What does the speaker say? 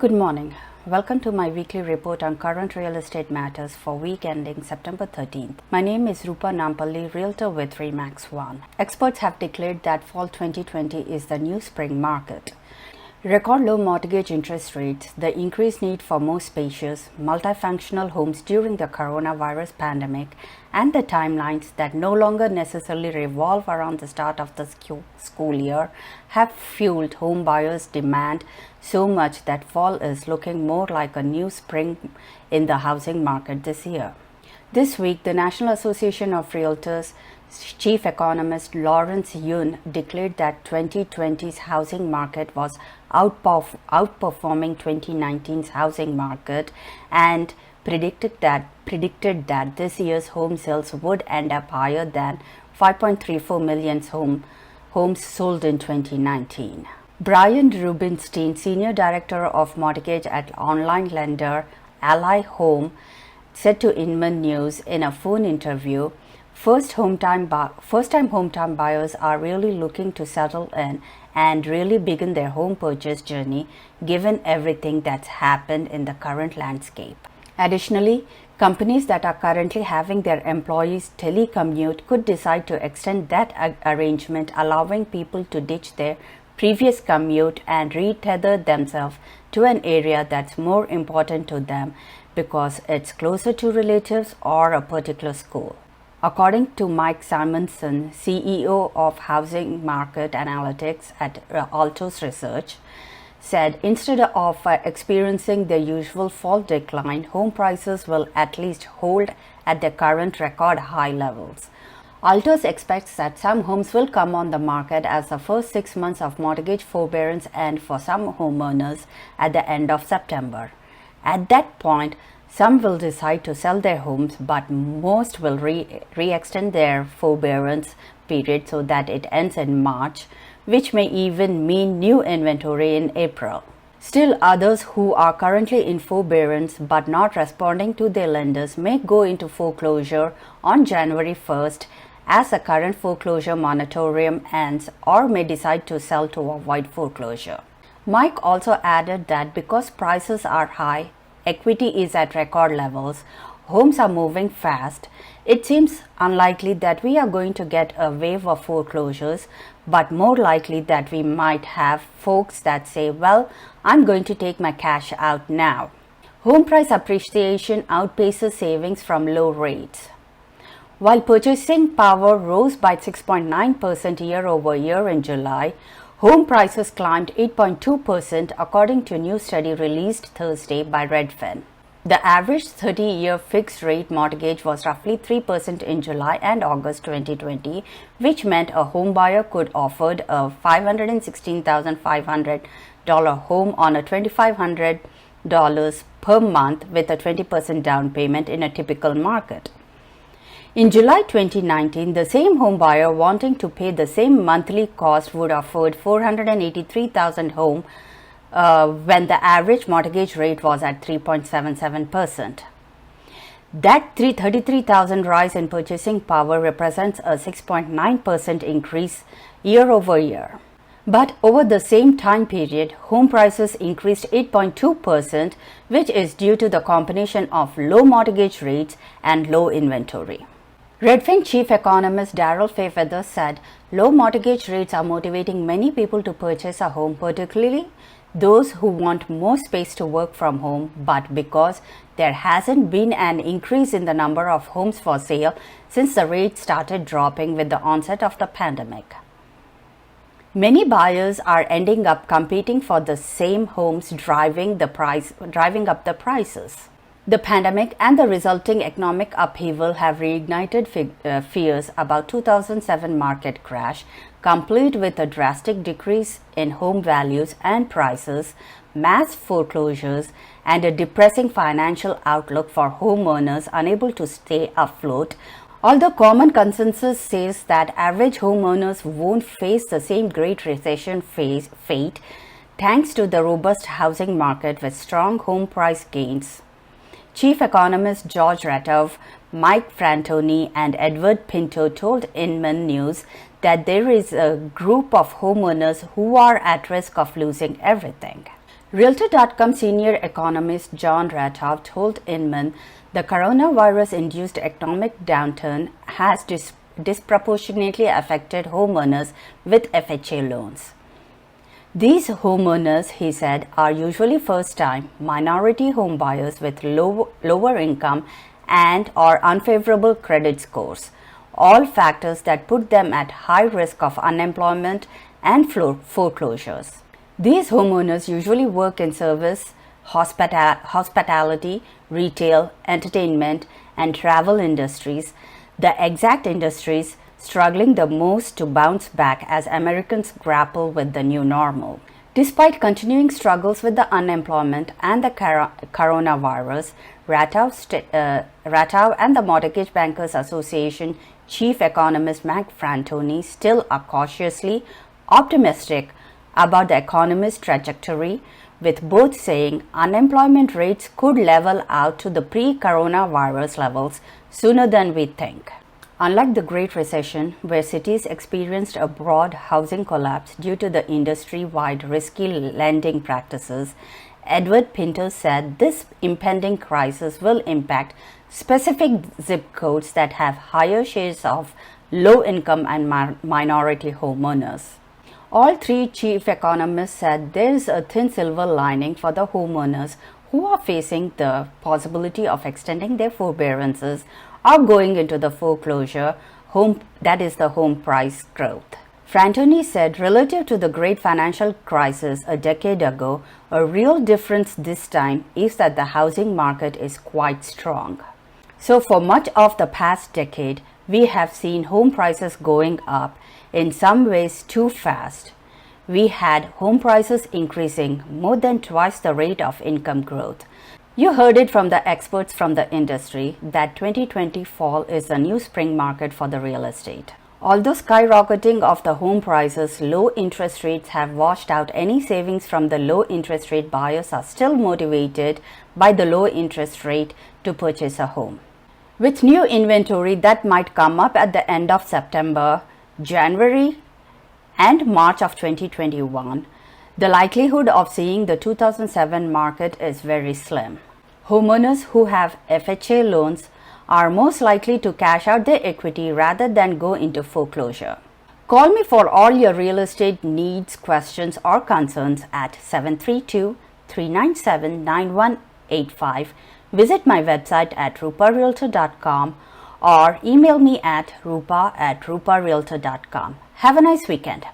Good morning. Welcome to my weekly report on current real estate matters for week ending September 13th. My name is Rupa Nampalli, Realtor with Remax One. Experts have declared that fall 2020 is the new spring market. Record low mortgage interest rates, the increased need for more spacious, multifunctional homes during the coronavirus pandemic, and the timelines that no longer necessarily revolve around the start of the school year have fueled home buyers' demand so much that fall is looking more like a new spring in the housing market this year. This week, the National Association of Realtors Chief Economist Lawrence Yun declared that 2020's housing market was outperforming 2019's housing market and predicted that this year's home sales would end up higher than 5.34 million homes sold in 2019. Brian Rubinstein, Senior Director of Mortgage at online lender Ally Home, said to Inman News in a phone interview, First-time home buyers are really looking to settle in and really begin their home purchase journey given everything that's happened in the current landscape. Additionally, companies that are currently having their employees telecommute could decide to extend that arrangement, allowing people to ditch their previous commute and retether themselves to an area that's more important to them because it's closer to relatives or a particular school. According to Mike Simonson, CEO of Housing Market Analytics at Altos Research, said instead of experiencing the usual fall decline, home prices will at least hold at their current record high levels. Altos expects that some homes will come on the market as the first 6 months of mortgage forbearance end for some homeowners at the end of September. At that point, some will decide to sell their homes, but most will re-extend their forbearance period so that it ends in March, which may even mean new inventory in April. Still, others who are currently in forbearance but not responding to their lenders may go into foreclosure on January 1st as the current foreclosure moratorium ends, or may decide to sell to avoid foreclosure. Mike also added that because prices are high, equity is at record levels, homes are moving fast, it seems unlikely that we are going to get a wave of foreclosures, but more likely that we might have folks that say, well, I'm going to take my cash out now. Home price appreciation outpaces savings from low rates. While purchasing power rose by 6.9% year over year in July, home prices climbed 8.2% according to a new study released Thursday by Redfin. The average 30-year fixed-rate mortgage was roughly 3% in July and August 2020, which meant a home buyer could afford a $516,500 home on a $2,500 per month with a 20% down payment in a typical market. In July 2019, the same home buyer wanting to pay the same monthly cost would afford $483,000 home when the average mortgage rate was at 3.77%. That $33,000 rise in purchasing power represents a 6.9% increase year over year. But over the same time period, home prices increased 8.2%, which is due to the combination of low mortgage rates and low inventory. Redfin chief economist Daryl Fairweather said low mortgage rates are motivating many people to purchase a home, particularly those who want more space to work from home, but because there hasn't been an increase in the number of homes for sale since the rates started dropping with the onset of the pandemic. Many buyers are ending up competing for the same homes, driving up the prices. The pandemic and the resulting economic upheaval have reignited fears about 2007 market crash, complete with a drastic decrease in home values and prices, mass foreclosures, and a depressing financial outlook for homeowners unable to stay afloat. Although common consensus says that average homeowners won't face the same Great Recession fate, thanks to the robust housing market with strong home price gains. Chief economist George Ratov, Mike Frantoni, and Edward Pinto told Inman News that there is a group of homeowners who are at risk of losing everything. Realtor.com senior economist John Ratov told Inman the coronavirus-induced economic downturn has disproportionately affected homeowners with FHA loans. These homeowners, he said, are usually first-time minority home buyers with lower income and or unfavorable credit scores, all factors that put them at high risk of unemployment and foreclosures. These homeowners usually work in service, hospitality, retail, entertainment, and travel industries, the exact industries struggling the most to bounce back as Americans grapple with the new normal. Despite continuing struggles with the unemployment and the coronavirus, Ratov and the Mortgage Bankers Association chief economist Mac Frantoni still are cautiously optimistic about the economy's trajectory, with both saying unemployment rates could level out to the pre-coronavirus levels sooner than we think. Unlike the Great Recession, where cities experienced a broad housing collapse due to the industry-wide risky lending practices, Edward Pinto said this impending crisis will impact specific zip codes that have higher shares of low-income and minority homeowners. All three chief economists said there is a thin silver lining for the homeowners who are facing the possibility of extending their forbearances or going into the foreclosure, that is the home price growth. Frantoni said relative to the great financial crisis a decade ago, a real difference this time is that the housing market is quite strong. So for much of the past decade, we have seen home prices going up, in some ways too fast. We had home prices increasing more than twice the rate of income growth. You heard it from the experts from the industry that 2020 fall is the new spring market for the real estate. Although skyrocketing of the home prices, low interest rates have washed out any savings from the low interest rate buyers are still motivated by the low interest rate to purchase a home. With new inventory that might come up at the end of September, January and March of 2021, the likelihood of seeing the 2007 market is very slim. Homeowners who have FHA loans are most likely to cash out their equity rather than go into foreclosure. Call me for all your real estate needs, questions, or concerns at 732-397-9185. Visit my website at ruparealtor.com or email me at rupa@ruparealtor.com. Have a nice weekend.